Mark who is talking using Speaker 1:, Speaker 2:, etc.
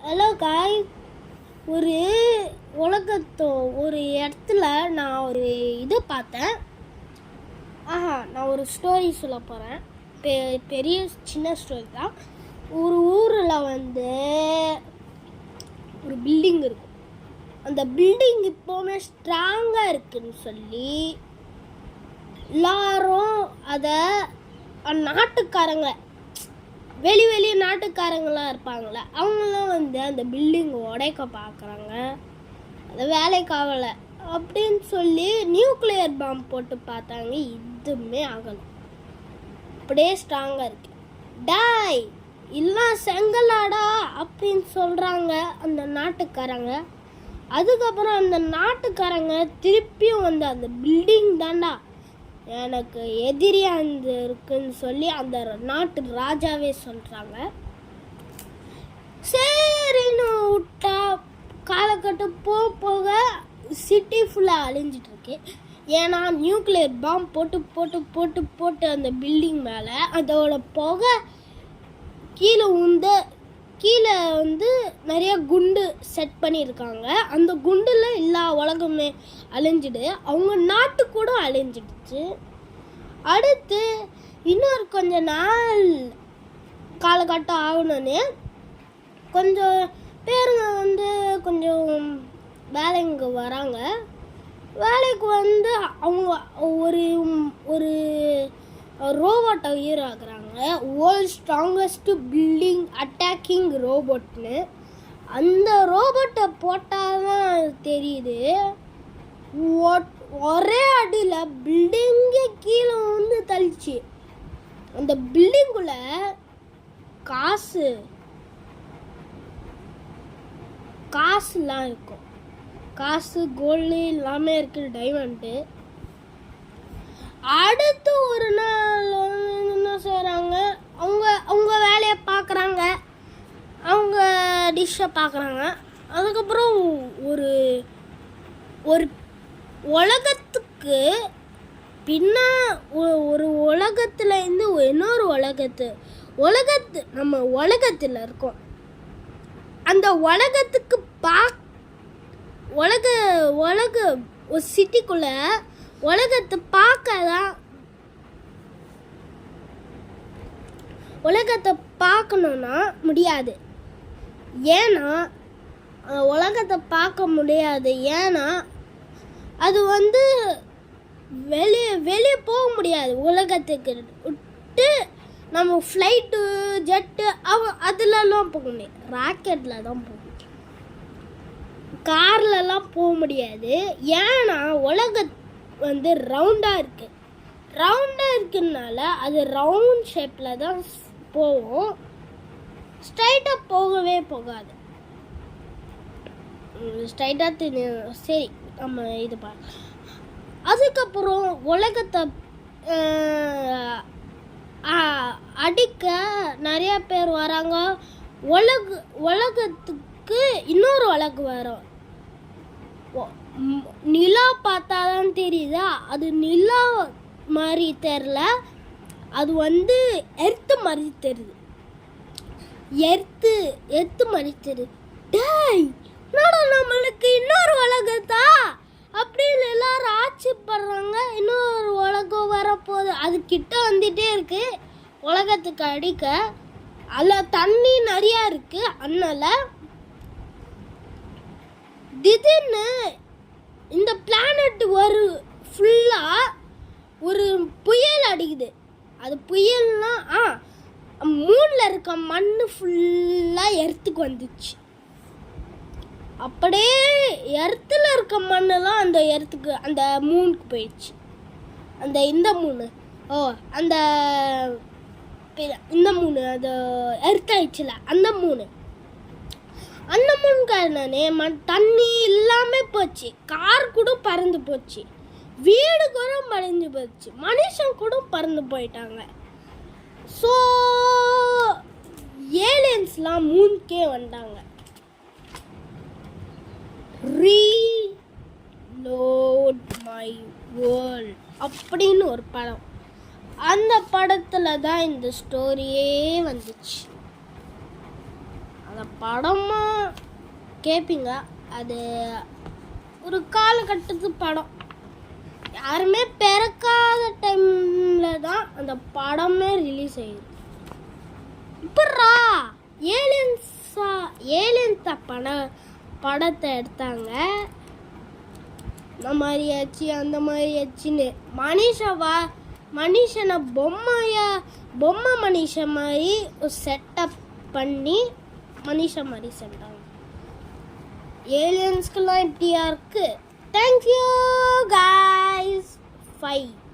Speaker 1: Hello காய். ஒரு ஒரு இடத்துல நான் ஒரு இது பார்த்தேன். நான் ஒரு ஸ்டோரி சொல்ல போகிறேன். பெரிய சின்ன ஸ்டோரி தான். ஒரு ஊரில் ஒரு பில்டிங் இருக்கும். அந்த பில்டிங் இப்போவுமே ஸ்ட்ராங்காக இருக்குன்னு சொல்லி எல்லாரும் அதை நாட்டுக்காரங்க வெளி நாட்டுக்காரங்களாம் இருப்பாங்களே அவங்களாம் அந்த பில்டிங் உடைக்க பார்க்குறாங்க. அது வேலைக்காகலை அப்படின்னு சொல்லி நியூக்ளியர் பாம்பு போட்டு பார்த்தாங்க. எதுவுமே ஆகலை, அப்படியே ஸ்ட்ராங்காக இருக்கு. டாய் இல்லை செங்கலாடா அப்படின்னு சொல்கிறாங்க அந்த நாட்டுக்காரங்க. அதுக்கப்புறம் அந்த நாட்டுக்காரங்க திருப்பியும் அந்த பில்டிங் தாண்டா எனக்கு எதிரியாக இருக்குன்னு சொல்லி அந்த நாட்டு ராஜாவே சொல்கிறாங்க. சரின்னு விட்டா காலகட்டம் போக சிட்டி ஃபுல்லாக அழிஞ்சிட்ருக்கு. ஏன்னா நியூக்ளியர் பாம்பு போட்டு போட்டு போட்டு போட்டு அந்த பில்டிங் மேலே அதோட புகை கீழே நிறைய குண்டு செட் பண்ணியிருக்காங்க. அந்த குண்டில் எல்லா உலகமே அழிஞ்சிடு, அவங்க நாட்டு கூட அழிஞ்சிடுச்சு. அடுத்து இன்னொரு கொஞ்ச நாள் காலகட்டம் ஆகணுன்னு கொஞ்சம் பேருங்க கொஞ்சம் வேலைக்கு வராங்க. வேலைக்கு அவங்க ஒரு ரோபோட்டை உயிராக்குறாங்க. வேர்ல்ட் ஸ்ட்ராங்கஸ்ட் பில்டிங் அட்டாக்கிங் ரோபோட்னு. அந்த ரோபோட்டை போட்டால் தான் தெரியுது, ஒரே அடியில் பில்டிங்கே கீழே தள்ளிச்சு. அந்த பில்டிங்குள்ள காசுலாம் இருக்கும். காசு, கோல்டு எல்லாமே இருக்குது, டைமண்டு. அடுத்து ஒரு நாள் என்ன செய்கிறாங்க, அவங்க வேலையை பார்க்குறாங்க, அவங்க டிஷ்ஷை பார்க்குறாங்க. அதுக்கப்புறம் ஒரு உலகத்துக்கு ஒரு உலகத்துலேருந்து இன்னொரு நம்ம உலகத்தில் இருக்கோம். அந்த உலகத்துக்கு ஒரு சிட்டிக்குள்ள உலகத்தை பார்க்கணுன்னா முடியாது. ஏன்னா உலகத்தை பார்க்க முடியாது. ஏன்னா அது வெளியே போக முடியாது. உலகத்துக்கு விட்டு நம்ம ஃப்ளைட்டு, ஜெட்டு அதுலலாம் போக முடியாது. ராக்கெட்டில் தான் போக முடியும், கார்லலாம் போக முடியாது. ஏன்னா உலகம் ரவுண்டாக இருக்குனால அது ரவுண்ட் ஷேப்பில் தான் போகும், ஸ்ட்ரைட்டாக போகவே போகாது. ஸ்ட்ரைட்டாக சரி நம்ம இது பார்க்கலாம். அதுக்கப்புறம் உலகத்தை அடிக்க நிறைய பேர் வராங்க. உலகத்துக்கு இன்னொரு உலகம் வரும். நிலா பார்த்தா தான் தெரியுதா, அது நிலா மாதிரி தெரில, அது எர்த்து மாதிரி தெரியுது. எர்த்து மாதிரி தெரியுது. டேய் நம்மளுக்கு இன்னொரு உலகத்தா அப்படின்னு எல்லாரும் ஆச்சரியப்படுறாங்க. இன்னொரு உலகம் வரப்போகுது, அது கிட்ட வந்துட்டே இருக்கு. உலகத்துக்கு அடிக்க அதில் தண்ணி நிறையா இருக்கு. அதனால திடீர்னு இந்த பிளானட் ஃபுல்லாக ஒரு புயல் அடிக்குது. அது புயல்னா மூணில் இருக்க மண் ஃபுல்லாக எர்த்துக்கு வந்துச்சு. அப்படியே எர்த்தில் இருக்க மண்ணெல்லாம் அந்த மூணுக்கு போயிடுச்சு. இந்த மூணு அது எர்த்தாயிடுச்சுல, அந்த மூணுக்காரனே தண்ணி இல்லாமல் போச்சு. கார் கூட பறந்து போச்சு, வீடு கூட மறைஞ்சு போச்சு, மனுஷன் கூட பறந்து போயிட்டாங்க. ஸோ ஏலியன்ஸ்லாம் மூணுக்கே வந்தாங்க. ரீலோட் மை வேர்ல்ட் அப்படின்னு ஒரு படம். அந்த படத்தில் தான் இந்த ஸ்டோரியே வந்துச்சு. அதை படமாக கேட்பீங்க. அது ஒரு காலகட்டத்து படம். யாருமே பிறக்காத டைமில் தான் அந்த படமே ரிலீஸ் ஆகிடுது. இப்பட்றா ஏலியன்ஸ் படத்தை எடுத்தாங்க. இந்த மாதிரி ஆச்சு அந்த மாதிரி ஆச்சுன்னு மனுஷனை பொம்மை மனுஷன் மாதிரி ஒரு செட்டப் பண்ணி மனுஷன் மாதிரி செட்டாங்க. ஏலியன்ஸ்க்கெல்லாம் இப்படியா இருக்கு. Thank you guys. 5